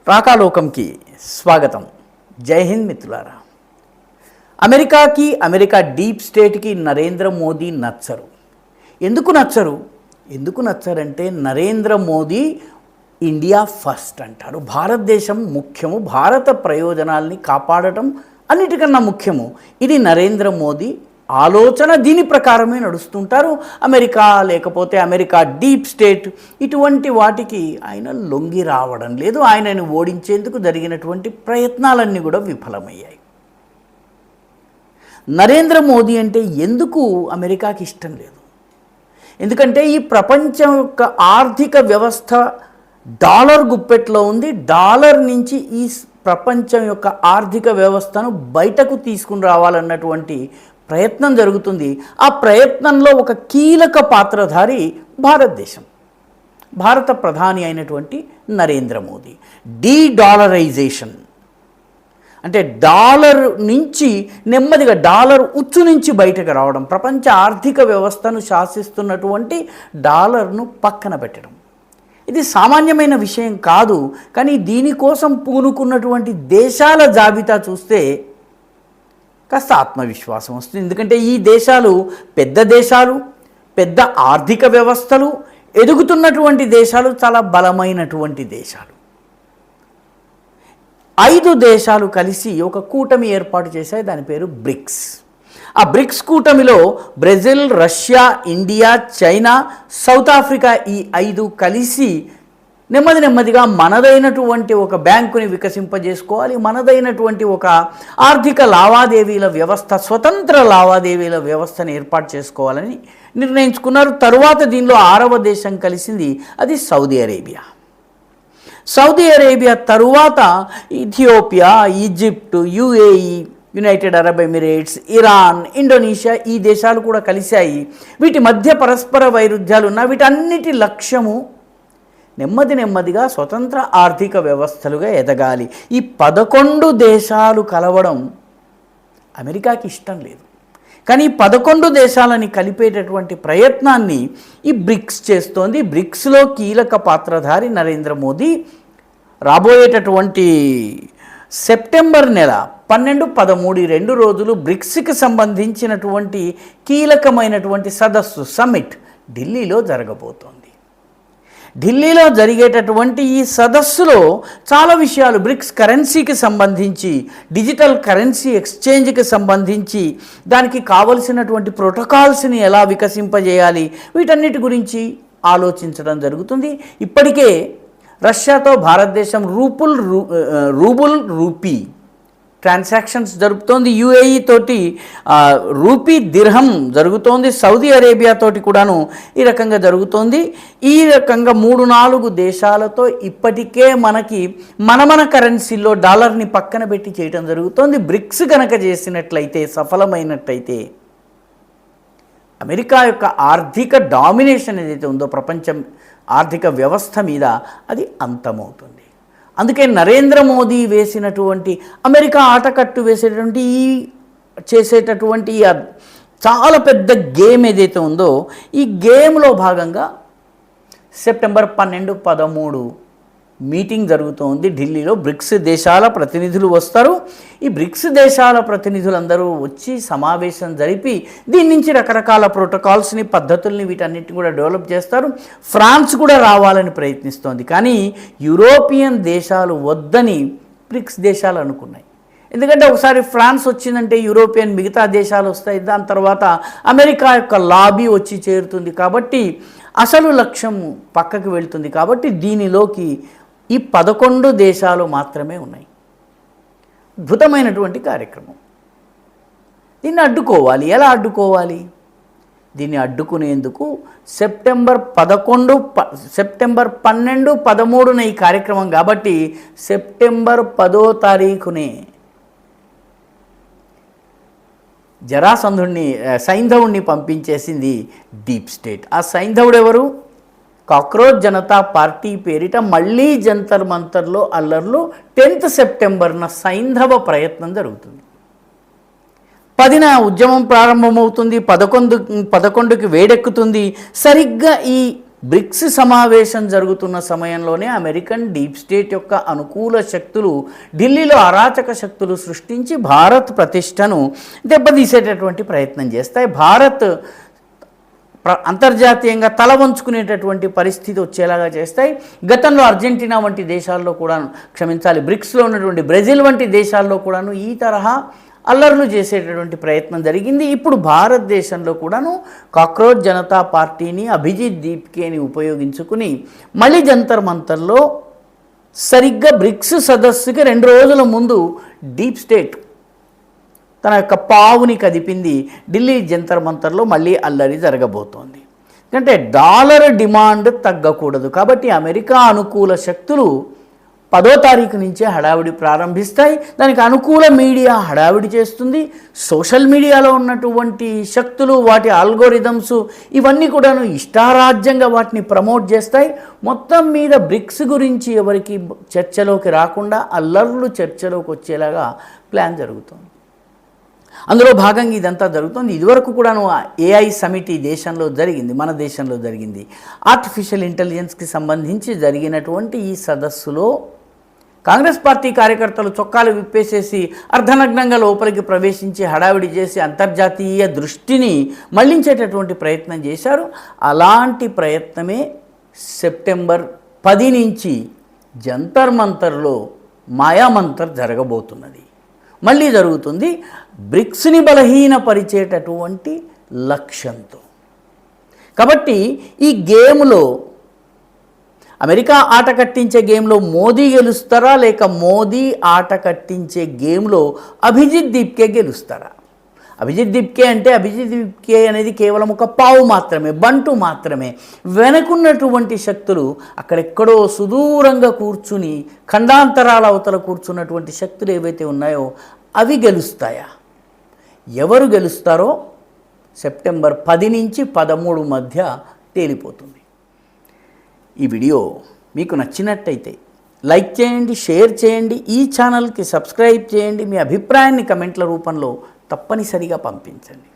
రాకాలోకంకి స్వాగతం. జై హింద్ మిత్రులారా. అమెరికా డీప్ స్టేట్కి నరేంద్ర మోదీ నచ్చరు. ఎందుకు నచ్చరంటే నరేంద్ర మోదీ ఇండియా ఫస్ట్ అంటారు. భారతదేశం ముఖ్యము, భారత ప్రయోజనాల్ని కాపాడటం అన్నిటికన్నా ముఖ్యము. ఇది నరేంద్ర మోదీ ఆలోచన. దీని ప్రకారమే నడుస్తుంటారు. అమెరికా డీప్ స్టేట్ ఇటువంటి వాటికి ఆయన లొంగి రావడం లేదు. ఆయనను ఓడించేందుకు జరిగినటువంటి ప్రయత్నాలన్నీ కూడా విఫలమయ్యాయి. నరేంద్ర మోదీ అంటే ఎందుకు అమెరికాకి ఇష్టం లేదు? ఎందుకంటే ఈ ప్రపంచం యొక్క ఆర్థిక వ్యవస్థ డాలర్ గుప్పెట్లో ఉంది. డాలర్ నుంచి ఈ ప్రపంచం యొక్క ఆర్థిక వ్యవస్థను బయటకు తీసుకుని రావాలన్నటువంటి ప్రయత్నం జరుగుతుంది. ఆ ప్రయత్నంలో ఒక కీలక పాత్రధారి భారతదేశం, భారత ప్రధాని అయినటువంటి నరేంద్ర మోదీ. డీడాలరైజేషన్ అంటే డాలర్ నుంచి నెమ్మదిగా డాలర్ ఉచ్చు నుంచి బయటకు రావడం, ప్రపంచ ఆర్థిక వ్యవస్థను శాసిస్తున్నటువంటి డాలర్ను పక్కన పెట్టడం. ఇది సామాన్యమైన విషయం కాదు. కానీ దీనికోసం పూనుకున్నటువంటి దేశాల జాబితా చూస్తే కాస్త ఆత్మవిశ్వాసం వస్తుంది. ఎందుకంటే ఈ దేశాలు పెద్ద ఆర్థిక వ్యవస్థలు, ఎదుగుతున్నటువంటి దేశాలు, చాలా బలమైనటువంటి దేశాలు. 5 దేశాలు కలిసి ఒక కూటమి ఏర్పాటు చేశాయి. దాని పేరు బ్రిక్స్. ఆ బ్రిక్స్ కూటమిలో Brazil, Russia, India, China, south Africa ఈ 5 కలిసి నెమ్మదిగా మనదైనటువంటి ఒక బ్యాంకుని వికసింపజేసుకోవాలి, మనదైనటువంటి ఒక ఆర్థిక లావాదేవీల వ్యవస్థ, స్వతంత్ర లావాదేవీల వ్యవస్థను ఏర్పాటు చేసుకోవాలని నిర్ణయించుకున్నారు. తరువాత దీనిలో 6వ దేశం కలిసింది, అది సౌదీ అరేబియా తరువాత Ethiopia, Egypt, UAE, United Arab Emirates, Iran, Indonesia ఈ దేశాలు కూడా కలిశాయి. వీటి మధ్య పరస్పర వైరుధ్యాలు ఉన్న వీటన్నిటి లక్ష్యము నెమ్మదిగా స్వతంత్ర ఆర్థిక వ్యవస్థలుగా ఎదగాలి. ఈ 11 దేశాలు కలవడం అమెరికాకి ఇష్టం లేదు. కానీ 11 దేశాలని కలిపేటటువంటి ప్రయత్నాన్ని ఈ బ్రిక్స్ చేస్తోంది. బ్రిక్స్లో కీలక పాత్రధారి నరేంద్ర మోదీ. రాబోయేటటువంటి సెప్టెంబర్ నెల 12, 13 2 రోజులు బ్రిక్స్కి సంబంధించినటువంటి కీలకమైనటువంటి సదస్సు, సమ్మిట్ ఢిల్లీలో జరగబోతోంది. ఢిల్లీలో జరిగేటటువంటి ఈ సదస్సులో చాలా విషయాలు, బ్రిక్స్ కరెన్సీకి సంబంధించి, డిజిటల్ కరెన్సీ ఎక్స్చేంజ్కి సంబంధించి, దానికి కావలసినటువంటి ప్రోటోకాల్స్ని ఎలా వికసింపజేయాలి, వీటన్నిటి గురించి ఆలోచించడం జరుగుతుంది. ఇప్పటికే రష్యాతో భారతదేశం రూపీ ట్రాన్సాక్షన్స్ జరుపుతోంది. యుఏఈ తోటి రూపీ దిర్హం జరుగుతోంది. సౌదీ అరేబియా తోటి కూడాను ఈ రకంగా జరుగుతోంది. ఈ రకంగా 3-4 దేశాలతో ఇప్పటికే మనకి మన కరెన్సీలో డాలర్ని పక్కన పెట్టి చేయడం జరుగుతోంది. బ్రిక్స్ కనుక చేసినట్లయితే, సఫలమైనట్లయితే అమెరికా యొక్క ఆర్థిక డామినేషన్ ఏదైతే ఉందో ప్రపంచం ఆర్థిక వ్యవస్థ మీద, అది అంతమవుతుంది. అందుకే నరేంద్ర మోదీ వేసినటువంటి, అమెరికా ఆటకట్టు చేసేటటువంటి చాలా పెద్ద గేమ్ ఏదైతే ఉందో, ఈ గేమ్లో భాగంగా సెప్టెంబర్ 12, 13 మీటింగ్ జరుగుతోంది ఢిల్లీలో. బ్రిక్స్ దేశాల ప్రతినిధులు వస్తారు. ఈ బ్రిక్స్ దేశాల ప్రతినిధులందరూ వచ్చి సమావేశం జరిపి దీని నుంచి రకరకాల ప్రోటోకాల్స్ని, పద్ధతుల్ని, వీటన్నిటిని కూడా డెవలప్ చేస్తారు. ఫ్రాన్స్ కూడా రావాలని ప్రయత్నిస్తోంది. కానీ యూరోపియన్ దేశాలు వద్దని బ్రిక్స్ దేశాలు అనుకున్నాయి. ఎందుకంటే ఒకసారి ఫ్రాన్స్ వచ్చిందంటే యూరోపియన్ మిగతా దేశాలు వస్తాయి. దాని తర్వాత అమెరికా యొక్క లాబీ వచ్చి చేరుతుంది. కాబట్టి అసలు లక్ష్యం పక్కకు వెళ్తుంది. కాబట్టి దీనిలోకి ఈ 11 దేశాలు మాత్రమే ఉన్నాయి. అద్భుతమైనటువంటి కార్యక్రమం. దీన్ని అడ్డుకోవాలి. ఎలా అడ్డుకోవాలి? దీన్ని అడ్డుకునేందుకు సెప్టెంబర్ 12, 13 ఈ కార్యక్రమం కాబట్టి సెప్టెంబర్ 10వ తారీఖునే సైంధవుణ్ణి పంపించేసింది డీప్ స్టేట్. ఆ సైంధవుడు ఎవరు? కాక్రోచ్ జనతా పార్టీ పేరిట మళ్ళీ జంతర్ మంతర్లో అల్లర్లు. 10th సెప్టెంబర్న సైంధవ ప్రయత్నం జరుగుతుంది. 10న ఉద్యమం ప్రారంభమవుతుంది. 11కి వేడెక్కుతుంది. సరిగ్గా ఈ బ్రిక్స్ సమావేశం జరుగుతున్న సమయంలోనే అమెరికన్ డీప్ స్టేట్ యొక్క అనుకూల శక్తులు ఢిల్లీలో అరాచక శక్తులు సృష్టించి భారత్ ప్రతిష్టను దెబ్బతీసేటటువంటి ప్రయత్నం చేస్తాయి. భారత్ అంతర్జాతీయంగా తల వంచుకునేటటువంటి పరిస్థితి వచ్చేలాగా చేస్తాయి. గతంలో అర్జెంటీనా వంటి దేశాల్లో కూడా, క్షమించాలి, బ్రిక్స్లో ఉన్నటువంటి బ్రెజిల్ వంటి దేశాల్లో కూడాను ఈ తరహా అల్లర్లు చేసేటటువంటి ప్రయత్నం జరిగింది. ఇప్పుడు భారతదేశంలో కూడాను కాక్రోచ్ జనతా పార్టీని, అభిజిత్ దీప్కేని ఉపయోగించుకుని మళ్ళీ జంతర్ మంతర్లో సరిగ్గా బ్రిక్స్ సదస్సుకి 2 రోజుల ముందు డీప్ స్టేట్ తన యొక్క పావుని కదిపింది. ఢిల్లీ జంతర్ మంతర్లో మళ్ళీ అల్లరి జరగబోతోంది. ఎందుకంటే డాలర్ డిమాండ్ తగ్గకూడదు కాబట్టి అమెరికా అనుకూల శక్తులు 10వ తారీఖు నుంచే హడావిడి ప్రారంభిస్తాయి. దానికి అనుకూల మీడియా హడావిడి చేస్తుంది. సోషల్ మీడియాలో ఉన్నటువంటి శక్తులు, వాటి ఆల్గోరిథమ్స్ ఇవన్నీ కూడాను ఇష్టారాజ్యంగా వాటిని ప్రమోట్ చేస్తాయి. మొత్తం మీద బ్రిక్స్ గురించి ఎవరికి చర్చలోకి రాకుండా అల్లర్లు చర్చలోకి వచ్చేలాగా ప్లాన్ జరుగుతుంది. అందులో భాగంగా ఇదంతా జరుగుతుంది. ఇదివరకు కూడాను AI సమిట్ ఈ దేశంలో జరిగింది, మన దేశంలో జరిగింది. ఆర్టిఫిషియల్ ఇంటెలిజెన్స్కి సంబంధించి జరిగినటువంటి ఈ సదస్సులో కాంగ్రెస్ పార్టీ కార్యకర్తలు చొక్కాలు విప్పేసేసి అర్ధనగ్నంగా లోపలికి ప్రవేశించి హడావిడి చేసి అంతర్జాతీయ దృష్టిని మళ్లించేటటువంటి ప్రయత్నం చేశారు. అలాంటి ప్రయత్నమే సెప్టెంబర్ 10 నుంచి జంతర్ మంతర్లో మాయామంతర్ జరగబోతున్నది. మళ్ళీ జరుగుతుంది బ్రిక్స్ని బలహీనపరిచేటటువంటి లక్ష్యంతో. కాబట్టి ఈ గేమ్లో, అమెరికా ఆట కట్టించే గేమ్లో మోదీ గెలుస్తారా, లేక మోదీ ఆట కట్టించే గేమ్లో అభిజిత్ దీప్కే గెలుస్తారా? అభిజిత్ దీప్కే అంటే అభిజిత్ దీప్కే అనేది కేవలం ఒక పావు మాత్రమే, బంటు మాత్రమే. వెనకున్నటువంటి శక్తులు అక్కడెక్కడో సుదూరంగా కూర్చుని ఖండాంతరాల అవతల కూర్చున్నటువంటి శక్తులు ఏవైతే ఉన్నాయో అవి గెలుస్తాయా? ఎవరు గెలుస్తారో సెప్టెంబర్ 10 నుంచి 13 మధ్య తేలిపోతుంది. ఈ వీడియో మీకు నచ్చినట్టయితే లైక్ చేయండి, షేర్ చేయండి, ఈ ఛానల్కి సబ్స్క్రైబ్ చేయండి. మీ అభిప్రాయాన్ని కమెంట్ల రూపంలో తప్పనిసరిగా పంపించండి.